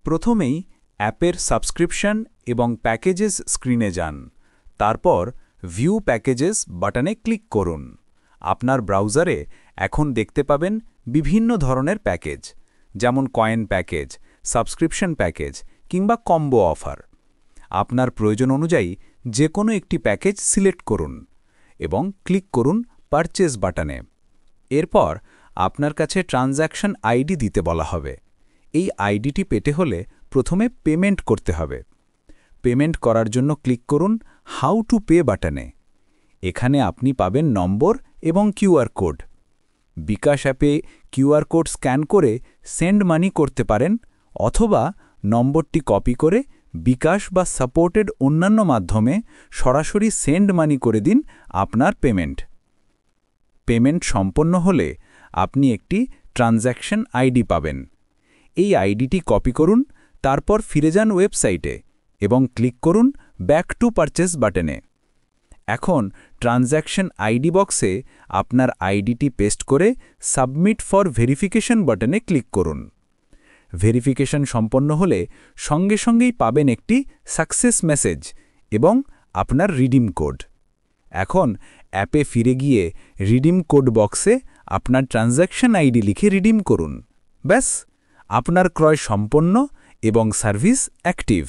প্রথমেই অ্যাপের সাবস্ক্রিপশন এবং প্যাকেজেস স্ক্রিনে যান। তারপর ভিউ প্যাকেজেস বাটনে ক্লিক করুন। আপনার ব্রাউজারে এখন দেখতে পাবেন বিভিন্ন ধরনের প্যাকেজ, যেমন কয়েন প্যাকেজ, সাবস্ক্রিপশন প্যাকেজ কিংবা কম্বো অফার। আপনার প্রয়োজন অনুযায়ী যে কোনো একটি প্যাকেজ সিলেক্ট করুন এবং ক্লিক করুন পারচেজ বাটনে। এরপর আপনার কাছে ট্রানজ্যাকশন আইডি দিতে বলা হবে। এই আইডিটি পেতে হলে প্রথমে পেমেন্ট করতে হবে। পেমেন্ট করার জন্য ক্লিক করুন হাউ টু পে বাটনে। এখানে আপনি পাবেন নম্বর এবং কিউআর কোড। বিকাশ অ্যাপে কিউআর কোড স্ক্যান করে সেন্ড মানি করতে পারেন, অথবা নম্বরটি কপি করে বিকাশ বা সাপোর্টেড অন্যান্য মাধ্যমে সরাসরি সেন্ড মানি করে দিন আপনার পেমেন্ট। পেমেন্ট সম্পন্ন হলে আপনি একটি ট্রানজ্যাকশন আইডি পাবেন। এই আইডিটি কপি করুন, তারপর ফিরে যান ওয়েবসাইটে এবং ক্লিক করুন ব্যাক টু পারচেজ বাটনে। এখন ট্রানজ্যাকশন আইডি বক্সে আপনার আইডিটি পেস্ট করে সাবমিট ফর ভেরিফিকেশন বাটনে ক্লিক করুন। ভেরিফিকেশন সম্পন্ন হলে সঙ্গে সঙ্গেই পাবেন একটি সাকসেস মেসেজ এবং আপনার রিডিম কোড। এখন অ্যাপে ফিরে গিয়ে রিডিম কোড বক্সে আপনার ট্রানজ্যাকশন আইডি লিখে রিডিম করুন। ব্যাস, আপনার ক্রয় সম্পন্ন এবং সার্ভিস অ্যাক্টিভ।